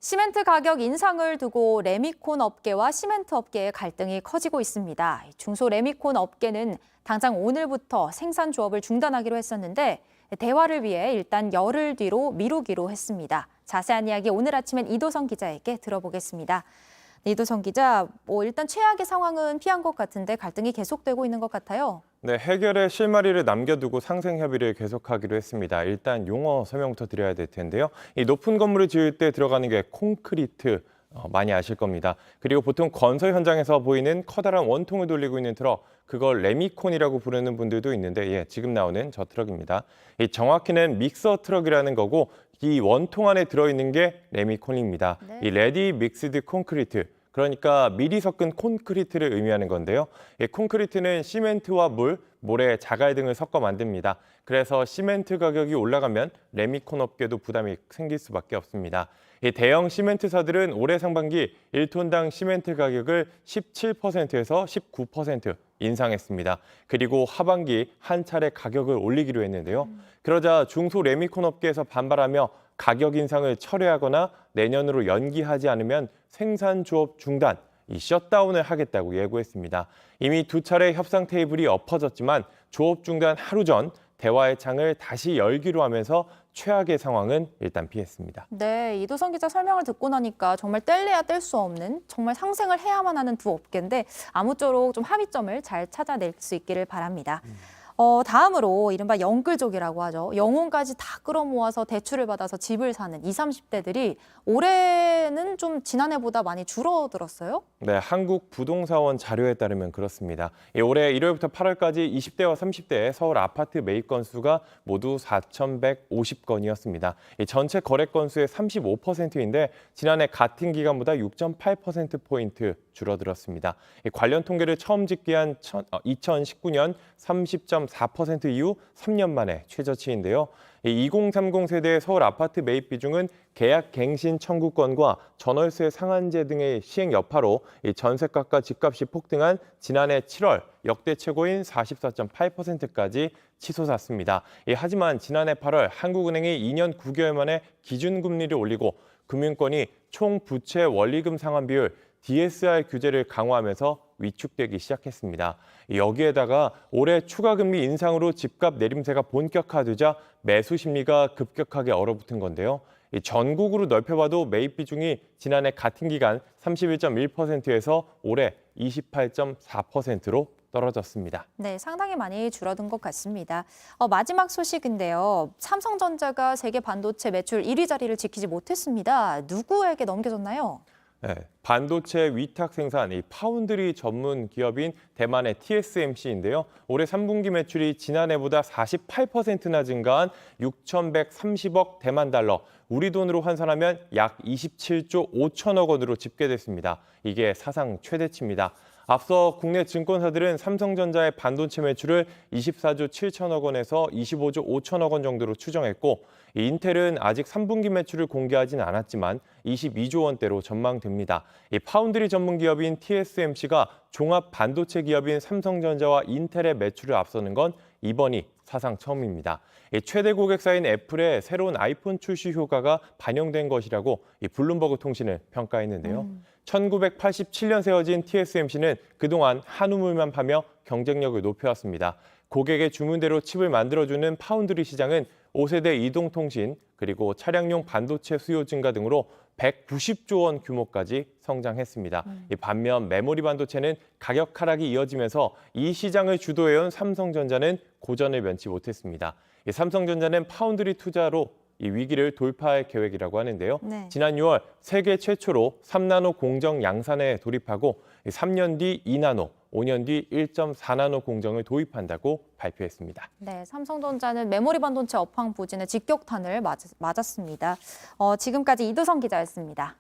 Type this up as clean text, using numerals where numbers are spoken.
시멘트 가격 인상을 두고 레미콘 업계와 시멘트 업계의 갈등이 커지고 있습니다. 중소 레미콘 업계는 당장 오늘부터 생산 조업을 중단하기로 했었는데 대화를 위해 일단 열흘 뒤로 미루기로 했습니다. 자세한 이야기 오늘 아침엔 이도성 기자에게 들어보겠습니다. 이도성 기자, 일단 최악의 상황은 피한 것 같은데 갈등이 계속되고 있는 것 같아요. 네, 해결의 실마리를 남겨두고 상생 협의를 계속하기로 했습니다. 일단 용어 설명부터 드려야 될 텐데요. 이 높은 건물을 지을 때 들어가는 게 콘크리트, 많이 아실 겁니다. 그리고 보통 건설 현장에서 보이는 커다란 원통을 돌리고 있는 트럭, 그걸 레미콘이라고 부르는 분들도 있는데, 지금 나오는 저 트럭입니다. 정확히는 믹서 트럭이라는 거고, 이 원통 안에 들어있는 게 레미콘입니다. 네. 이 레디 믹스드 콘크리트, 그러니까 미리 섞은 콘크리트를 의미하는 건데요. 콘크리트는 시멘트와 물, 모래, 자갈 등을 섞어 만듭니다. 그래서 시멘트 가격이 올라가면 레미콘 업계도 부담이 생길 수밖에 없습니다. 대형 시멘트사들은 올해 상반기 1톤당 시멘트 가격을 17%에서 19% 인상했습니다. 그리고 하반기 한 차례 가격을 올리기로 했는데요. 그러자 중소 레미콘 업계에서 반발하며 가격 인상을 철회하거나 내년으로 연기하지 않으면 생산 조업 중단, 셧다운을 하겠다고 예고했습니다. 이미 두 차례 협상 테이블이 엎어졌지만 조업 중단 하루 전 대화의 창을 다시 열기로 하면서 최악의 상황은 일단 피했습니다. 네, 이도성 기자 설명을 듣고 나니까 정말 뗄래야 뗄 수 없는 정말 상생을 해야만 하는 두 업계인데 아무쪼록 좀 합의점을 잘 찾아낼 수 있기를 바랍니다. 다음으로 이른바 영끌족이라고 하죠. 영혼까지 다 끌어모아서 대출을 받아서 집을 사는 20, 30대들이 올해는 좀 지난해보다 많이 줄어들었어요? 네, 한국부동산원 자료에 따르면 그렇습니다. 올해 1월부터 8월까지 20대와 30대의 서울 아파트 매입 건수가 모두 4,150건이었습니다. 전체 거래 건수의 35%인데 지난해 같은 기간보다 6.8%포인트 줄어들었습니다. 관련 통계를 처음 집계한 2019년 30.4% 이후 3년 만에 최저치인데요. 2030 세대의 서울 아파트 매입 비중은 계약 갱신 청구권과 전월세 상한제 등의 시행 여파로 전세가과 집값이 폭등한 지난해 7월 역대 최고인 44.8%까지 치솟았습니다. 하지만 지난해 8월 한국은행이 2년 9개월 만에 기준금리를 올리고 금융권이 총 부채 원리금 상환 비율 DSR 규제를 강화하면서 위축되기 시작했습니다. 여기에다가 올해 추가 금리 인상으로 집값 내림세가 본격화되자 매수 심리가 급격하게 얼어붙은 건데요. 전국으로 넓혀봐도 매입 비중이 지난해 같은 기간 31.1%에서 올해 28.4%로 떨어졌습니다. 네, 상당히 많이 줄어든 것 같습니다. 마지막 소식인데요. 삼성전자가 세계 반도체 매출 1위 자리를 지키지 못했습니다. 누구에게 넘겨졌나요? 네, 반도체 위탁 생산, 파운드리 전문 기업인 대만의 TSMC인데요. 올해 3분기 매출이 지난해보다 48%나 증가한 6,130억 대만 달러, 우리 돈으로 환산하면 약 27조 5천억 원으로 집계됐습니다. 이게 사상 최대치입니다. 앞서 국내 증권사들은 삼성전자의 반도체 매출을 24조 7천억 원에서 25조 5천억 원 정도로 추정했고, 인텔은 아직 3분기 매출을 공개하진 않았지만 22조 원대로 전망됩니다. 파운드리 전문 기업인 TSMC가 종합 반도체 기업인 삼성전자와 인텔의 매출을 앞서는 건 이번이 사상 처음입니다. 최대 고객사인 애플의 새로운 아이폰 출시 효과가 반영된 것이라고 블룸버그 통신을 평가했는데요. 1987년 세워진 TSMC는 그동안 한우물만 파며 경쟁력을 높여왔습니다. 고객의 주문대로 칩을 만들어주는 파운드리 시장은 5세대 이동통신, 그리고 차량용 반도체 수요 증가 등으로 190조 원 규모까지 성장했습니다. 반면 메모리 반도체는 가격 하락이 이어지면서 이 시장을 주도해온 삼성전자는 고전을 면치 못했습니다. 삼성전자는 파운드리 투자로 이 위기를 돌파할 계획이라고 하는데요. 네. 지난 6월 세계 최초로 3나노 공정 양산에 돌입하고 3년 뒤 2나노, 5년 뒤 1.4나노 공정을 도입한다고 발표했습니다. 네, 삼성전자는 메모리 반도체 업황 부진에 직격탄을 맞았습니다. 지금까지 이도성 기자였습니다.